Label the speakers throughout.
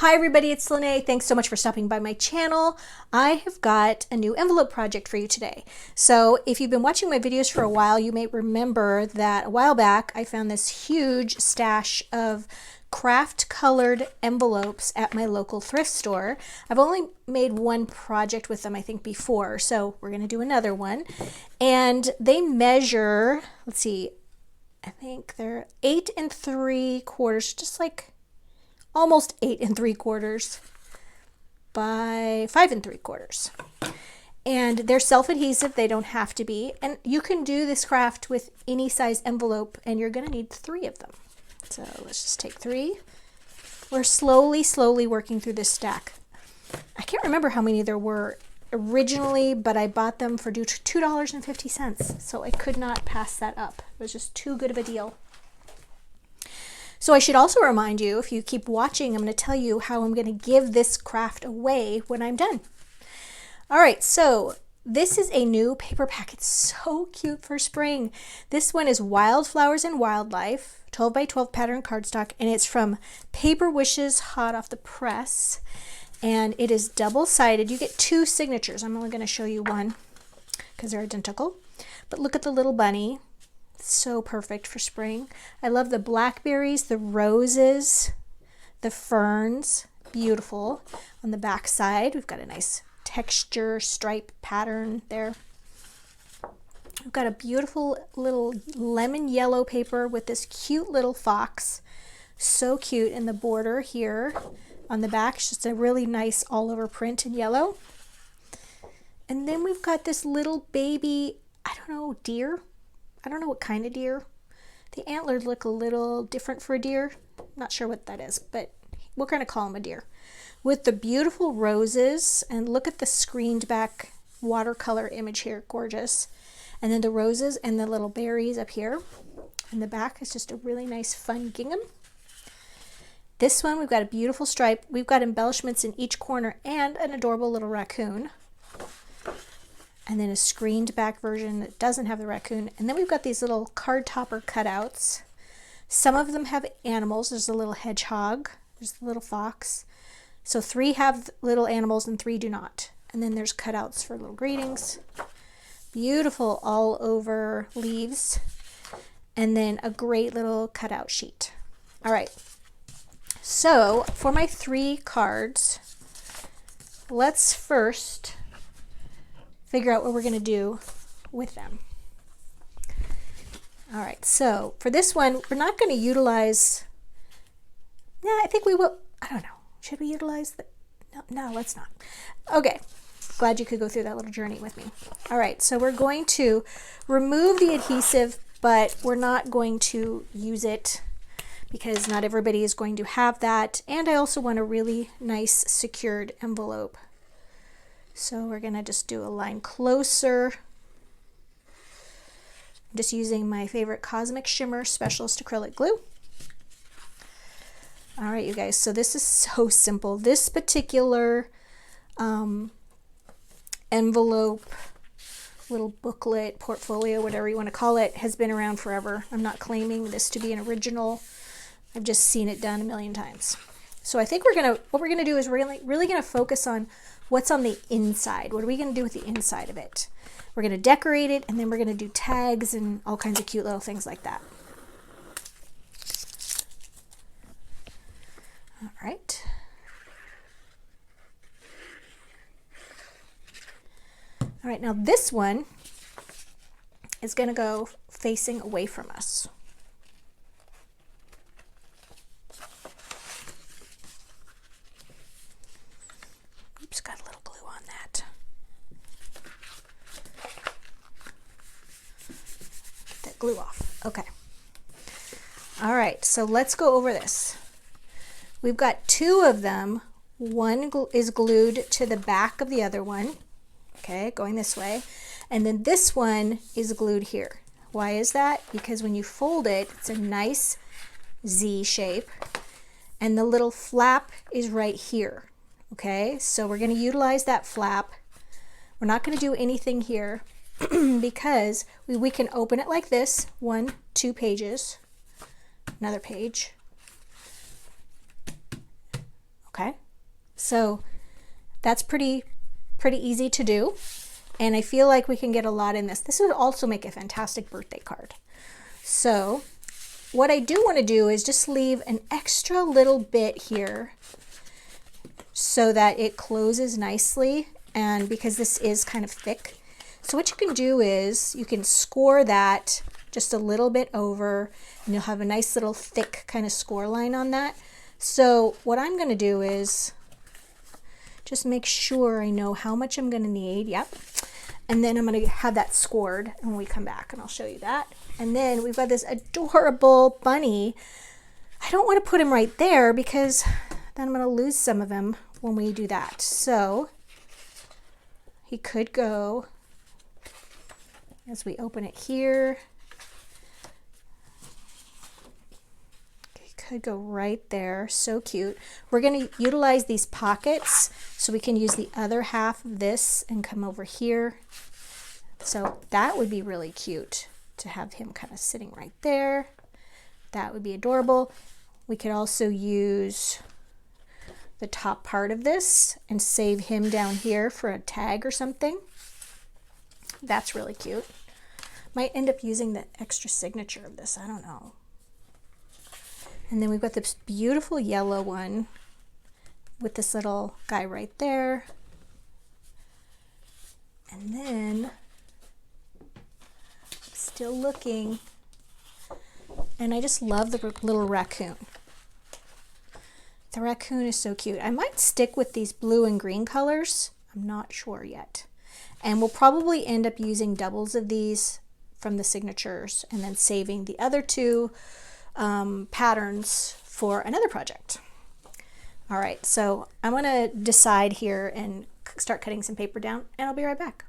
Speaker 1: Hi everybody, it's Lene. Thanks so much for stopping by my channel. I have got a new envelope project for you today. So if you've been watching my videos for a while, you may remember that a while back I found this huge stash of craft colored envelopes at my local thrift store. I've only made one project with them, I think, before, so we're going to do another one. And they measure, let's see, I think they're 8 3/4, just like almost 8 3/4 by 5 3/4. And they're self-adhesive, they don't have to be. And you can do this craft with any size envelope, and you're gonna need 3 of them. So let's just take 3. We're slowly working through this stack. I can't remember how many there were originally, but I bought them for $2.50. So I could not pass that up. It was just too good of a deal. So I should also remind you, if you keep watching, I'm going to tell you how I'm going to give this craft away when I'm done. All right, so this is a new paper pack. It's so cute for spring. This one is Wildflowers and Wildlife, 12 by 12 pattern cardstock, and it's from Paper Wishes hot off the press. And it is double-sided. You get 2 signatures. I'm only going to show you one because they're identical. But look at the little bunny. So perfect for spring. I love the blackberries, the roses, the ferns. Beautiful. On the back side, we've got a nice texture stripe pattern there. We've got a beautiful little lemon yellow paper with this cute little fox. So cute. In the border here on the back, it's just a really nice all over print in yellow. And then we've got this little baby, I don't know, deer. I don't know what kind of deer. The antlers look a little different for a deer. Not sure what that is, but we're going to call him a deer. With the beautiful roses, and look at the screened back watercolor image here. Gorgeous. And then the roses and the little berries up here. In the back is just a really nice fun gingham. This one, we've got a beautiful stripe. We've got embellishments in each corner and an adorable little raccoon. And then a screened back version that doesn't have the raccoon. And then we've got these little card topper cutouts. Some of them have animals. There's a little hedgehog. There's a little fox. So 3 have little animals and 3 do not. And then there's cutouts for little greetings. Beautiful all over leaves. And then a great little cutout sheet. All right. So for my 3 cards, let's first figure out what we're going to do with them. All right, so for this one, we're not going to utilize, I think we will, I don't know. Should we utilize the, no, let's not. Okay, glad you could go through that little journey with me. All right, so we're going to remove the adhesive, but we're not going to use it because not everybody is going to have that. And I also want a really nice secured envelope. So we're going to just do a line closer. I'm just using my favorite Cosmic Shimmer Specialist acrylic glue. All right, you guys, so this is so simple. This particular envelope, little booklet, portfolio, whatever you want to call it, has been around forever. I'm not claiming this to be an original. I've just seen it done a million times. So I think what we're gonna do is we're really gonna focus on what's on the inside. What are we going to do with the inside of it? We're going to decorate it, and then we're going to do tags and all kinds of cute little things like that. All right. All right, now this one is going to go facing away from us. Oops, got a little glue on that. Get that glue off. Okay. All right, so let's go over this. We've got 2 of them. One is glued to the back of the other one. Okay, going this way. And then this one is glued here. Why is that? Because when you fold it, it's a nice Z shape. And the little flap is right here. Okay, so we're going to utilize that flap. We're not going to do anything here because we can open it like this, 1, 2 pages, another page. Okay, so that's pretty easy to do, and I feel like we can get a lot in this. This would also make a fantastic birthday card. So what I do want to do is just leave an extra little bit here so that it closes nicely, and because this is kind of thick. So what you can do is you can score that just a little bit over, and you'll have a nice little thick kind of score line on that. So what I'm going to do is just make sure I know how much I'm going to need. Yep. And then I'm going to have that scored when we come back, and I'll show you that. And then we've got this adorable bunny. I don't want to put him right there because then I'm going to lose some of him when we do that. So he could go as we open it here. Could go right there. So cute. We're going to utilize these pockets so we can use the other half of this and come over here. So that would be really cute to have him kind of sitting right there. That would be adorable. We could also use the top part of this and save him down here for a tag or something. That's really cute. Might end up using the extra signature of this. I don't know. And then we've got this beautiful yellow one with this little guy right there. And then, still looking, and I just love the little raccoon. The raccoon is so cute. I might stick with these blue and green colors. I'm not sure yet. And we'll probably end up using doubles of these from the signatures and then saving the other two patterns for another project. All right, so I'm going to decide here and start cutting some paper down, and I'll be right back.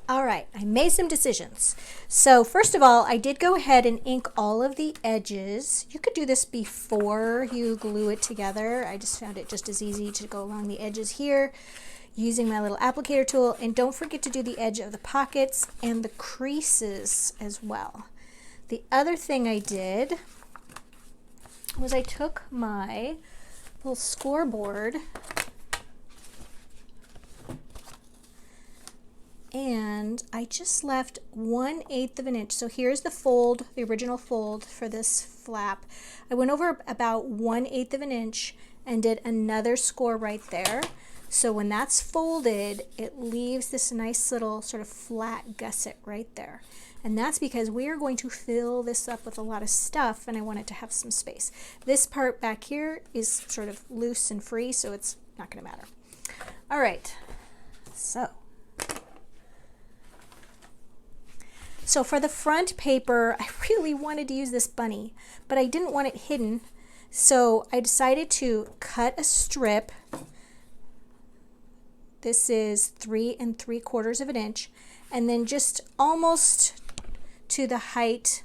Speaker 1: All right, I made some decisions. So first of all, I did go ahead and ink all of the edges. You could do this before you glue it together. I just found it just as easy to go along the edges here using my little applicator tool. And don't forget to do the edge of the pockets and the creases as well. The other thing I did was I took my little scoreboard and I just left 1/8 of an inch. So here's the fold, the original fold for this flap. I went over about 1/8 of an inch and did another score right there. So when that's folded, it leaves this nice little sort of flat gusset right there. And that's because we are going to fill this up with a lot of stuff, and I want it to have some space. This part back here is sort of loose and free, so it's not going to matter. All right, so for the front paper, I really wanted to use this bunny, but I didn't want it hidden, so I decided to cut a strip. This is 3 3/4 of an inch, and then just almost to the height,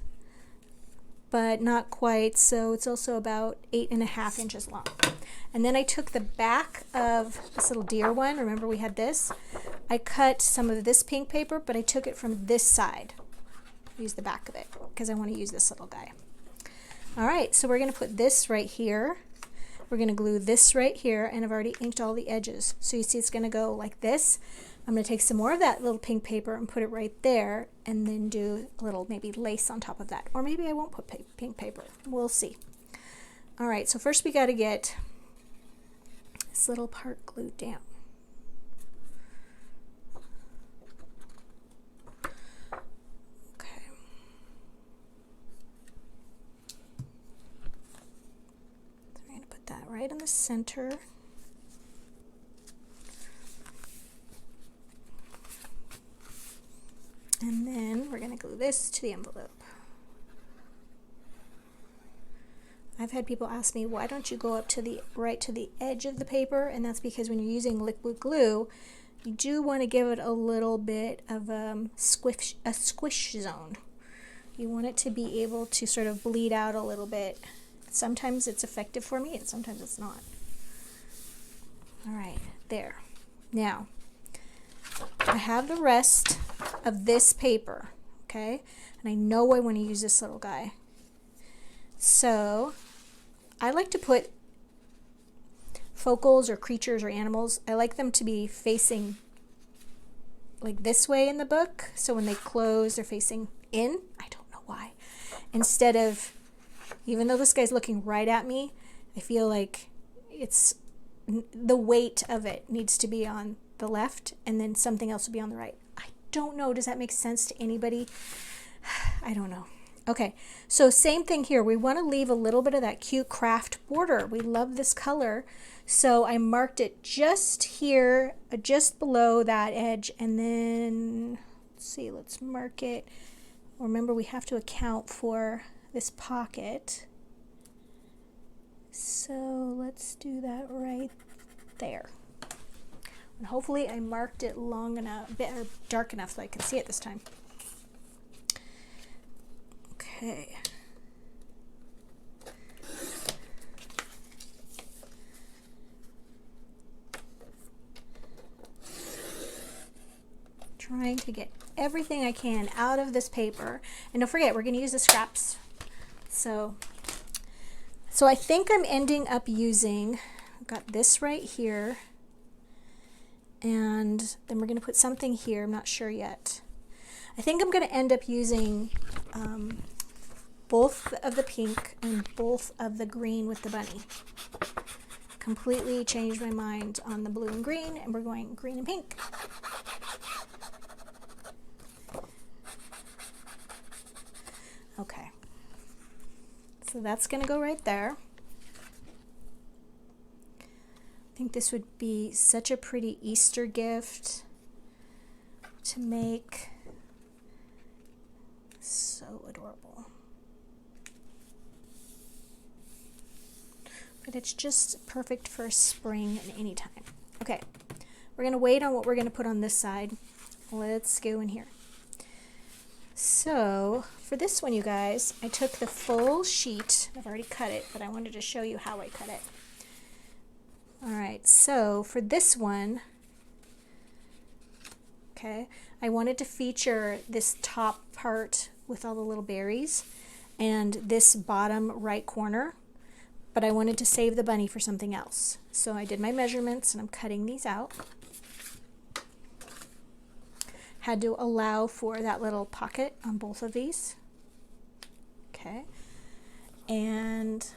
Speaker 1: but not quite, so it's also about 8.5 inches long. And then I took the back of this little deer one. Remember we had this? I cut some of this pink paper, but I took it from this side. Use the back of it because I want to use this little guy. All right, so we're going to put this right here. We're going to glue this right here, and I've already inked all the edges. So you see it's going to go like this. I'm going to take some more of that little pink paper and put it right there, and then do a little maybe lace on top of that. Or maybe I won't put pink paper. We'll see. All right, so first we got to get this little part glued down. Okay. So we're going to put that right in the center. And then we're going to glue this to the envelope. I've had people ask me, why don't you go up to the right to the edge of the paper? And that's because when you're using liquid glue, you do want to give it a little bit of a squish zone. You want it to be able to sort of bleed out a little bit. Sometimes it's effective for me and sometimes it's not. All right, there. Now, I have the rest of this paper, okay? And I know I want to use this little guy. So I like to put focals or creatures or animals, I like them to be facing like this way in the book. So when they close, they're facing in. I don't know why. Instead of, even though this guy's looking right at me, I feel like it's the weight of it needs to be on the left and then something else will be on the right. I don't know. Does that make sense to anybody? I don't know. Okay, so same thing here. We want to leave a little bit of that cute craft border. We love this color. So I marked it just here, just below that edge. And then, let's see, let's mark it. Remember, we have to account for this pocket. So let's do that right there. And hopefully I marked it long enough, or dark enough so I can see it this time. Okay. Trying to get everything I can out of this paper. And don't forget, we're going to use the scraps. So I think I'm ending up using, I've got this right here. And then we're going to put something here. I'm not sure yet. I think I'm going to end up using both of the pink and both of the green with the bunny. Completely changed my mind on the blue and green, and we're going green and pink. Okay. So that's going to go right there. I think this would be such a pretty Easter gift to make. So adorable. But it's just perfect for spring and any time. Okay, we're going to wait on what we're going to put on this side. Let's go in here. So for this one, you guys, I took the full sheet. I've already cut it, but I wanted to show you how I cut it. All right, so for this one, okay, I wanted to feature this top part with all the little berries and this bottom right corner, but I wanted to save the bunny for something else. So I did my measurements and I'm cutting these out. Had to allow for that little pocket on both of these. Okay, and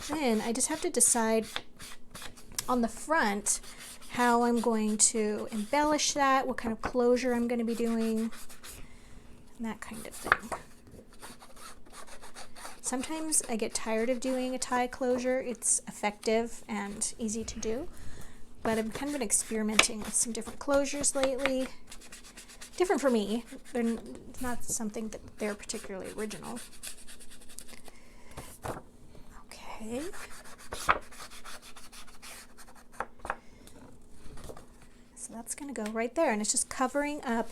Speaker 1: then I just have to decide on the front how I'm going to embellish that, what kind of closure I'm going to be doing, and that kind of thing. Sometimes I get tired of doing a tie closure. It's effective and easy to do, but I've kind of been experimenting with some different closures lately. Different for me. They're not something that they're particularly original. Okay. So that's going to go right there, and it's just covering up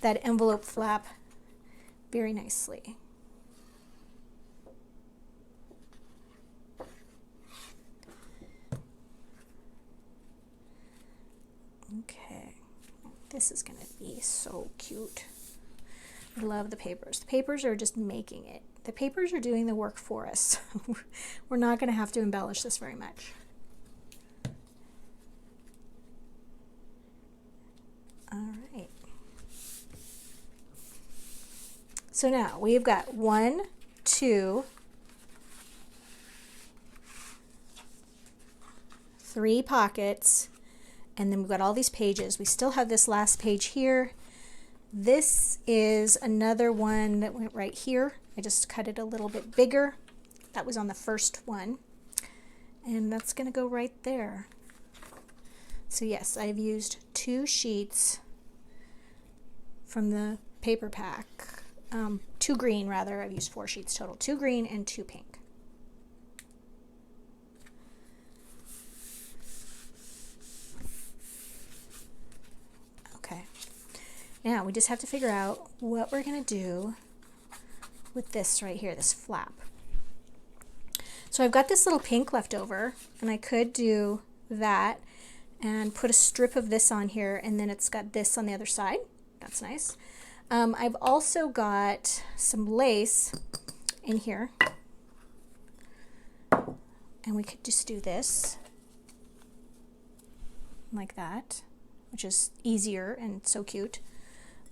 Speaker 1: that envelope flap very nicely. Okay, this is going to be so cute. I love the papers. The papers are just making it. The papers are doing the work for us. We're not going to have to embellish this very much. All right. So now we've got 1, 2, 3 pockets, and then we've got all these pages. We still have this last page here. This is another one that went right here. I just cut it a little bit bigger. That was on the first one. And that's going to go right there. So yes, I've used 2 sheets from the paper pack. 2 green rather. I've used 4 sheets total. 2 green and 2 pink. Okay. Now we just have to figure out what we're going to do with this right here, this flap. So I've got this little pink left over, and I could do that and put a strip of this on here, and then it's got this on the other side. That's nice. I've also got some lace in here, And we could just do this like that, which is easier and so cute.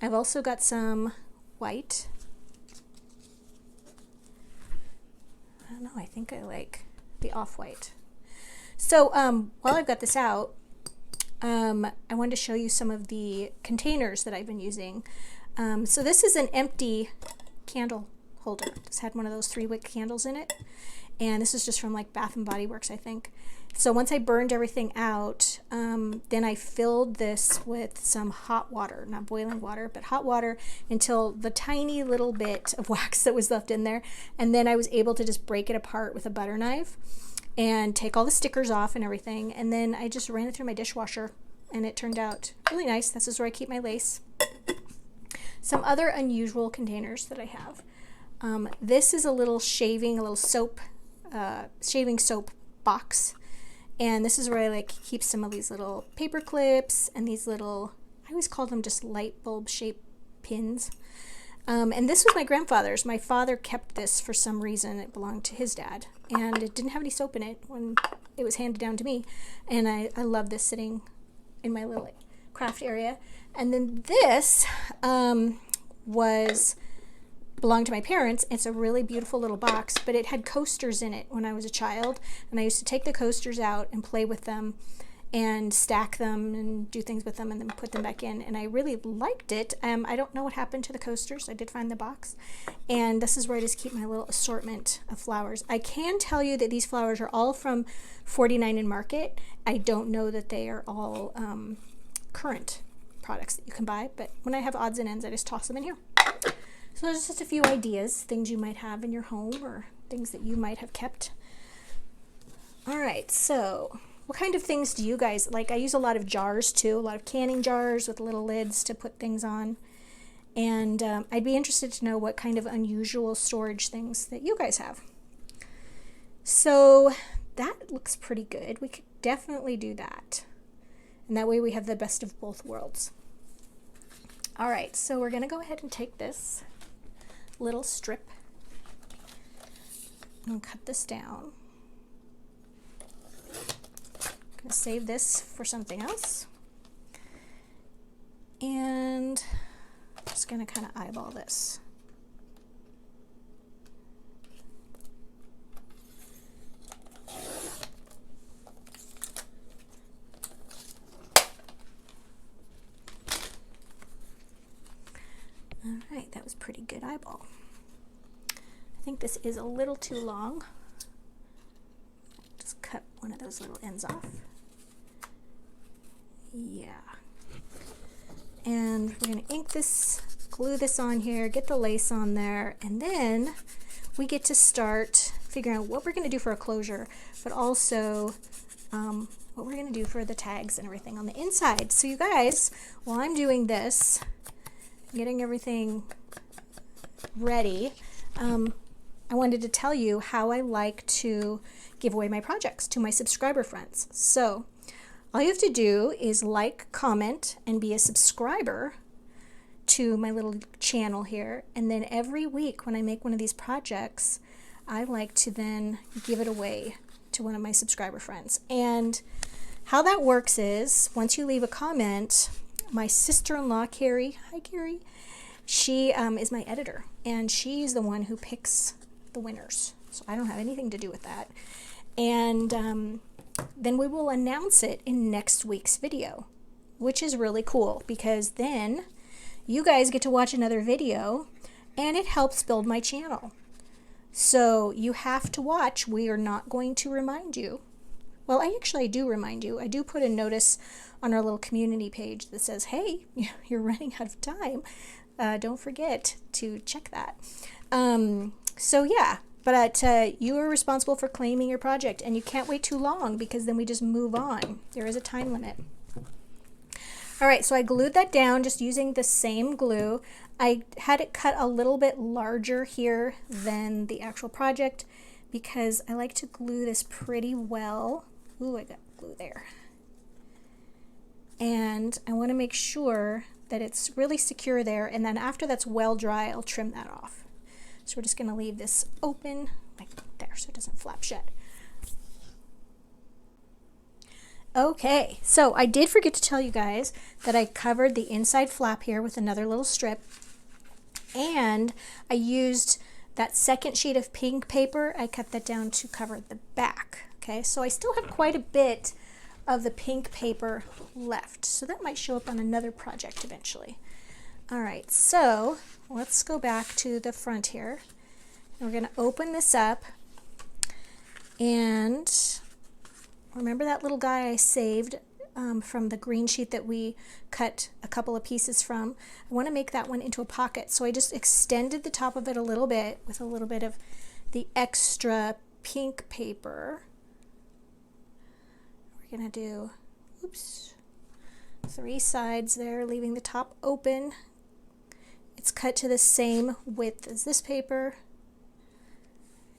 Speaker 1: I've also got some white. I don't know, I think I like the off-white. So while I've got this out, I wanted to show you some of the containers that I've been using. So this is an empty candle holder. This had one of those 3-wick candles in it. And this is just from like Bath & Body Works, I think. So once I burned everything out, then I filled this with some hot water, not boiling water, but hot water until the tiny little bit of wax that was left in there. And then I was able to just break it apart with a butter knife and take all the stickers off and everything. And then I just ran it through my dishwasher and it turned out really nice. This is where I keep my lace. Some other unusual containers that I have. This is a little shaving soap box. And this is where I like keep some of these little paper clips and these little, I always call them just light bulb shaped pins. And this was my grandfather's. My father kept this for some reason. It belonged to his dad. And it didn't have any soap in it when it was handed down to me. And I love this sitting in my little craft area. And then this belonged to my parents. It's a really beautiful little box, but it had coasters in it when I was a child. And I used to take the coasters out and play with them and stack them and do things with them and then put them back in. And I really liked it. I don't know what happened to the coasters. I did find the box. And this is where I just keep my little assortment of flowers. I can tell you that these flowers are all from 49 and Market. I don't know that they are all current products that you can buy, but when I have odds and ends, I just toss them in here. So there's just a few ideas, things you might have in your home or things that you might have kept. All right, so what kind of things do you guys like? I use a lot of jars too, a lot of canning jars with little lids to put things on. And I'd be interested to know what kind of unusual storage things that you guys have. So that looks pretty good. We could definitely do that. And that way we have the best of both worlds. All right, so we're gonna go ahead and take this little strip and cut this down. I'm gonna save this for something else. And just gonna kind of eyeball this. All right, that was pretty good eyeball. I think this is a little too long. Just cut one of those little ends off. Yeah. And we're going to ink this, glue this on here, get the lace on there, and then we get to start figuring out what we're going to do for a closure, but also what we're going to do for the tags and everything on the inside. So you guys, while I'm doing this, getting everything ready, I wanted to tell you how I like to give away my projects to my subscriber friends. So all you have to do is like, comment, and be a subscriber to my little channel here. And then every week when I make one of these projects, I like to then give it away to one of my subscriber friends. And how that works is once you leave a comment, my sister-in-law, Carrie, hi Carrie, she is my editor, and she's the one who picks the winners. So I don't have anything to do with that. And then we will announce it in next week's video, which is really cool because then you guys get to watch another video and it helps build my channel. So you have to watch. We are not going to remind you. Well, I do remind you. I do put a notice on our little community page that says, hey, you're running out of time. Don't forget to check that. So yeah, but you are responsible for claiming your project, and you can't wait too long because then we just move on. There is a time limit. All right, so I glued that down just using the same glue. I had it cut a little bit larger here than the actual project because I like to glue this pretty well. Ooh, I got glue there. And I want to make sure that it's really secure there, and then after that's well dry, I'll trim that off. So we're just going to leave this open like there so it doesn't flap shut. Okay, so I did forget to tell you guys that I covered the inside flap here with another little strip, and I used that second sheet of pink paper. I cut that down to cover the back. Okay, so I still have quite a bit of the pink paper left, so that might show up on another project eventually. All right, so let's go back to the front here. We're going to open this up, and remember that little guy I saved from the green sheet that we cut a couple of pieces from? I want to make that one into a pocket, so I just extended the top of it a little bit with a little bit of the extra pink paper. We're going to do, oops, 3 sides there, leaving the top open. It's cut to the same width as this paper.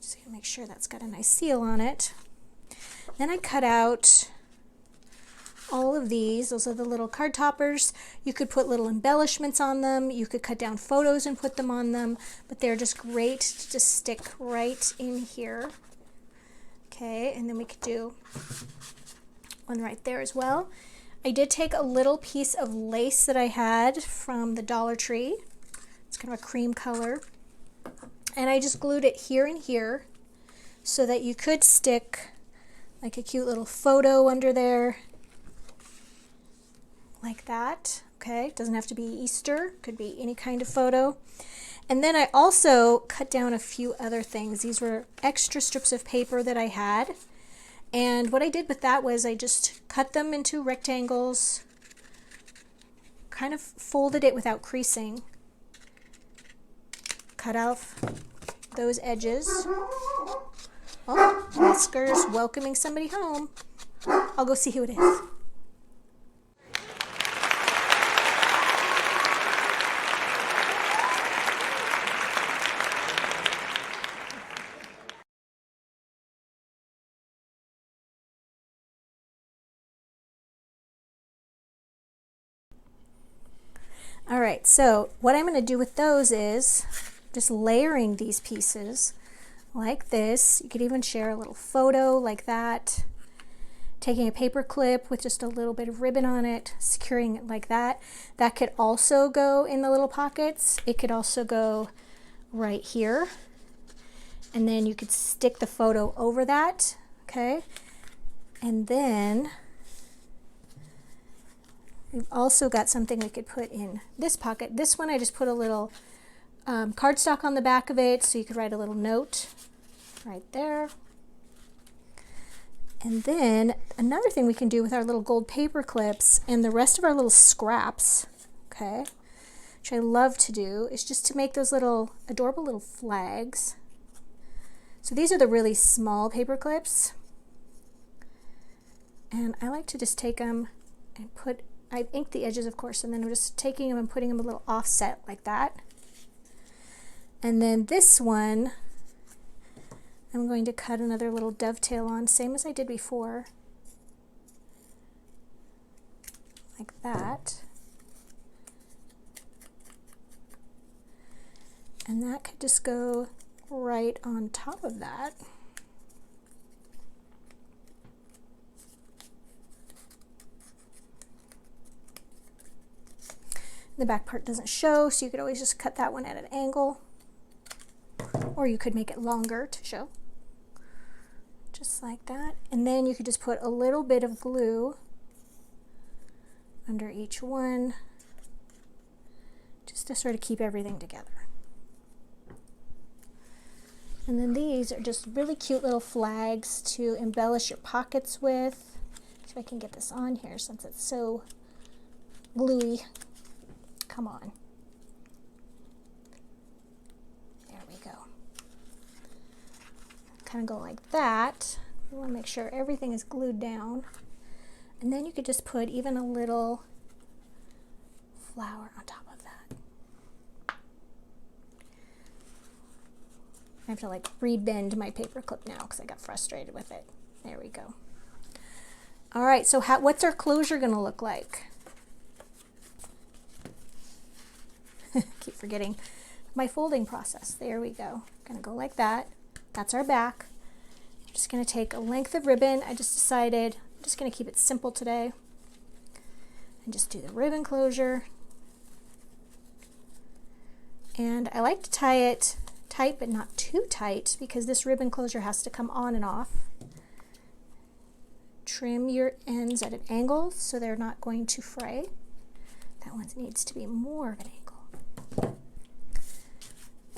Speaker 1: Just going to make sure that's got a nice seal on it. Then I cut out all of these. Those are the little card toppers. You could put little embellishments on them. You could cut down photos and put them on them, but they're just great to just stick right in here. Okay, and then we could do one right there as well. I did take a little piece of lace that I had from the Dollar Tree. It's kind of a cream color. And I just glued it here and here so that you could stick like a cute little photo under there, like that. Okay, doesn't have to be Easter, could be any kind of photo. And then I also cut down a few other things. These were extra strips of paper that I had. And what I did with that was I just cut them into rectangles, kind of folded it without creasing, cut off those edges. Oh, Oscar's welcoming somebody home. I'll go see who it is. All right, so what I'm going to do with those is just layering these pieces like this. You could even share a little photo like that. Taking a paper clip with just a little bit of ribbon on it, securing it like that. That could also go in the little pockets. It could also go right here. And then you could stick the photo over that, okay? And then we've also got something we could put in this pocket. This one I just put a little cardstock on the back of it so you could write a little note right there. And then another thing we can do with our little gold paper clips and the rest of our little scraps, okay, which I love to do, is just to make those little adorable little flags. So these are the really small paper clips. And I like to just take them and I ink the edges, of course, and then I'm just taking them and putting them a little offset like that. And then this one, I'm going to cut another little dovetail on, same as I did before, like that. And that could just go right on top of that. The back part doesn't show, so you could always just cut that one at an angle, or you could make it longer to show, just like that. And then you could just put a little bit of glue under each one, just to sort of keep everything together. And then these are just really cute little flags to embellish your pockets with. See if I can get this on here since it's so gluey. Come on. There we go. Kind of go like that. You want to make sure everything is glued down. And then you could just put even a little flower on top of that. I have to like re-bend my paper clip now because I got frustrated with it. There we go. All right, so what's our closure going to look like? Keep forgetting my folding process. There we go. Gonna go like that. That's our back. I'm just gonna take a length of ribbon. I just decided I'm just going to keep it simple today and just do the ribbon closure. And I like to tie it tight but not too tight because this ribbon closure has to come on and off. Trim your ends at an angle so they're not going to fray. That one needs to be more of an angle.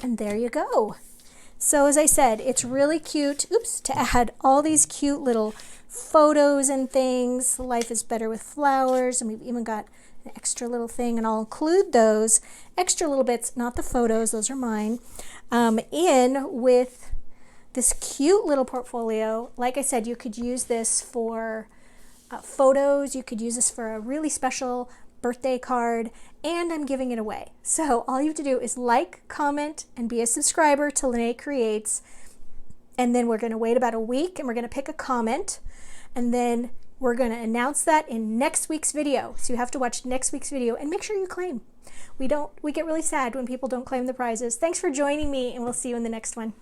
Speaker 1: And there you go. So as I said, it's really cute, to add all these cute little photos and things. Life is better with flowers, and we've even got an extra little thing, and I'll include those extra little bits, not the photos, those are mine, in with this cute little portfolio. Like I said, you could use this for photos, you could use this for a really special birthday card, and I'm giving it away. So all you have to do is like, comment, and be a subscriber to Lene Creates. And then we're going to wait about a week and we're going to pick a comment. And then we're going to announce that in next week's video. So you have to watch next week's video and make sure you claim. We get really sad when people don't claim the prizes. Thanks for joining me, and we'll see you in the next one.